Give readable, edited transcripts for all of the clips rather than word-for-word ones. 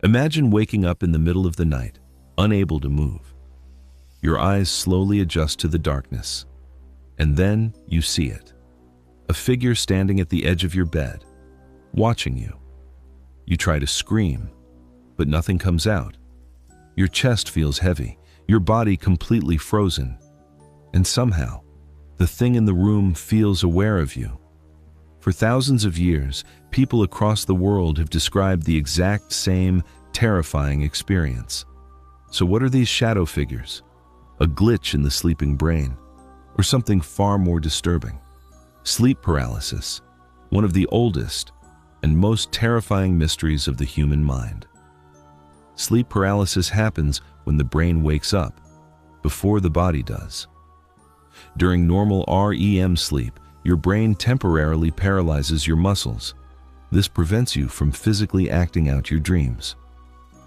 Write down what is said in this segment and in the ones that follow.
Imagine waking up in the middle of the night, unable to move. Your eyes slowly adjust to the darkness, and then you see it. A figure standing at the edge of your bed, watching you. You try to scream, but nothing comes out. Your chest feels heavy, your body completely frozen, and somehow, the thing in the room feels aware of you. For thousands of years, people across the world have described the exact same terrifying experience. So what are these shadow figures? A glitch in the sleeping brain, or something far more disturbing? Sleep paralysis, one of the oldest and most terrifying mysteries of the human mind. Sleep paralysis happens when the brain wakes up, before the body does. During normal REM sleep, your brain temporarily paralyzes your muscles. This prevents you from physically acting out your dreams.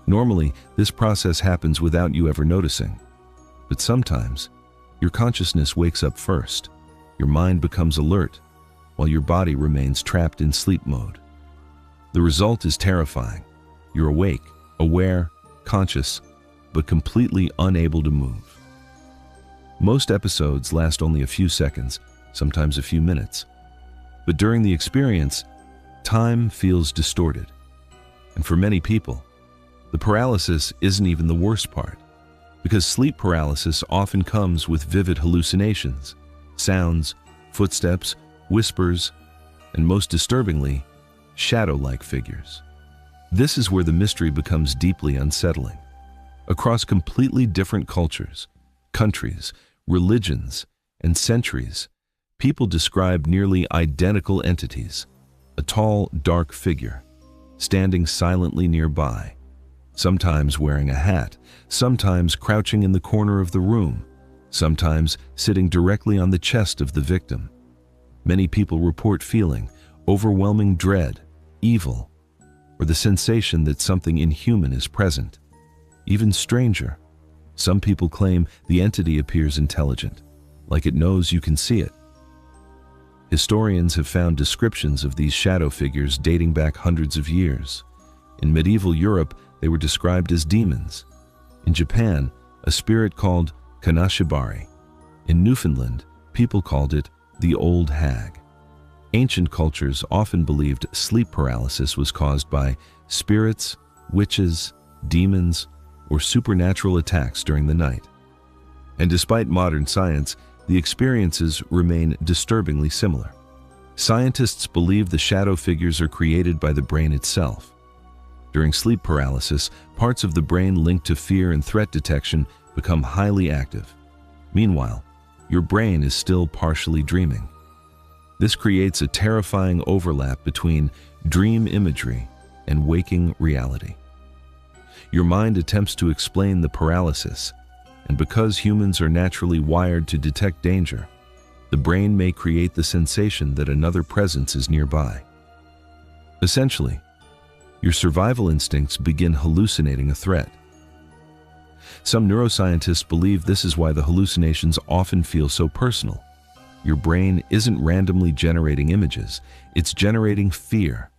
Normally, this process happens without you ever noticing. But sometimes, your consciousness wakes up first. Your mind becomes alert, while your body remains trapped in sleep mode. The result is terrifying. You're awake, aware, conscious, but completely unable to move. Most episodes last only a few seconds, sometimes a few minutes. But during the experience, time feels distorted. And for many people, the paralysis isn't even the worst part, because sleep paralysis often comes with vivid hallucinations, sounds, footsteps, whispers, and most disturbingly, shadow-like figures. This is where the mystery becomes deeply unsettling. Across completely different cultures, countries, religions, and centuries, people describe nearly identical entities. A tall, dark figure, standing silently nearby, sometimes wearing a hat, sometimes crouching in the corner of the room, sometimes sitting directly on the chest of the victim. Many people report feeling overwhelming dread, evil, or the sensation that something inhuman is present. Even stranger, some people claim the entity appears intelligent, like it knows you can see it. Historians have found descriptions of these shadow figures dating back hundreds of years. In medieval Europe, they were described as demons. In Japan, a spirit called Kanashibari. In Newfoundland, people called it the Old Hag. Ancient cultures often believed sleep paralysis was caused by spirits, witches, demons, or supernatural attacks during the night. And despite modern science, the experiences remain disturbingly similar. Scientists believe the shadow figures are created by the brain itself. During sleep paralysis, parts of the brain linked to fear and threat detection become highly active. Meanwhile, your brain is still partially dreaming. This creates a terrifying overlap between dream imagery and waking reality. Your mind attempts to explain the paralysis, and because humans are naturally wired to detect danger, the brain may create the sensation that another presence is nearby. Essentially, your survival instincts begin hallucinating a threat. Some neuroscientists believe this is why the hallucinations often feel so personal. Your brain isn't randomly generating images, it's generating fear,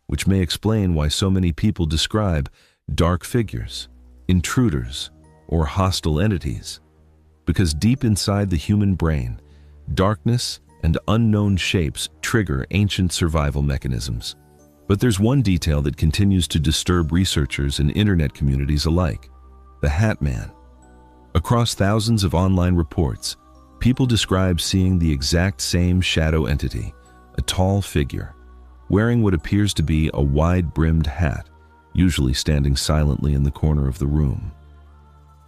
which may explain why so many people describe dark figures, intruders, or hostile entities. Because deep inside the human brain, darkness and unknown shapes trigger ancient survival mechanisms. But there's one detail that continues to disturb researchers and internet communities alike: the Hatman. Across thousands of online reports, people describe seeing the exact same shadow entity, a tall figure, wearing what appears to be a wide-brimmed hat, usually standing silently in the corner of the room,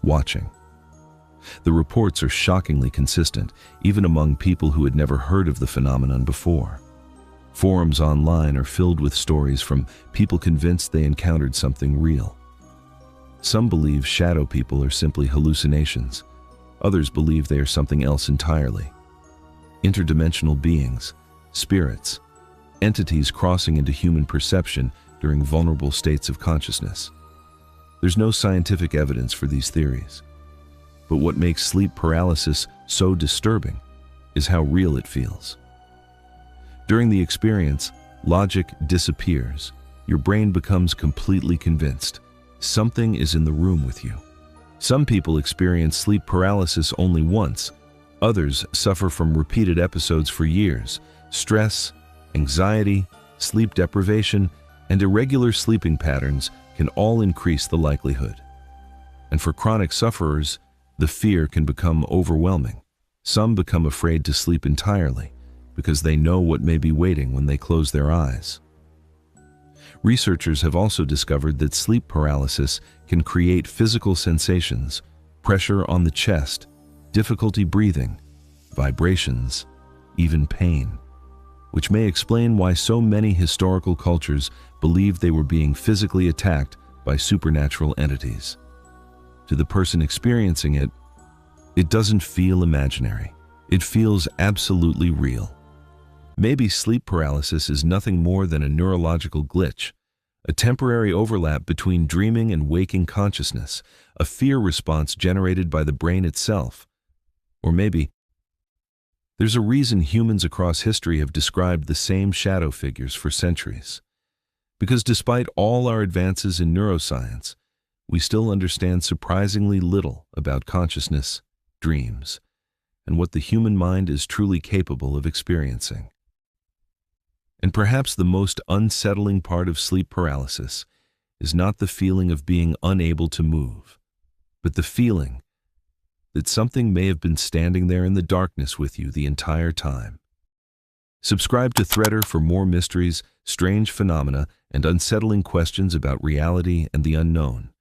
watching. The reports are shockingly consistent, even among people who had never heard of the phenomenon before. Forums online are filled with stories from people convinced they encountered something real. Some believe shadow people are simply hallucinations. Others believe they are something else entirely. Interdimensional beings, spirits, entities crossing into human perception during vulnerable states of consciousness. There's no scientific evidence for these theories. But what makes sleep paralysis so disturbing is how real it feels. During the experience, logic disappears. your brain becomes completely convinced something is in the room with you. Some people experience sleep paralysis only once. Others suffer from repeated episodes for years. Stress, anxiety, sleep deprivation, and irregular sleeping patterns can all increase the likelihood. And for chronic sufferers, the fear can become overwhelming. Some become afraid to sleep entirely because they know what may be waiting when they close their eyes. Researchers have also discovered that sleep paralysis can create physical sensations, pressure on the chest, difficulty breathing, vibrations, even pain, which may explain why so many historical cultures believed they were being physically attacked by supernatural entities. To the person experiencing it, it doesn't feel imaginary. It feels absolutely real. Maybe sleep paralysis is nothing more than a neurological glitch, a temporary overlap between dreaming and waking consciousness, a fear response generated by the brain itself. Or maybe there's a reason humans across history have described the same shadow figures for centuries. Because despite all our advances in neuroscience, we still understand surprisingly little about consciousness, dreams, and what the human mind is truly capable of experiencing. And perhaps the most unsettling part of sleep paralysis is not the feeling of being unable to move, but the feeling that something may have been standing there in the darkness with you the entire time. Subscribe to Threader for more mysteries, strange phenomena, and unsettling questions about reality and the unknown.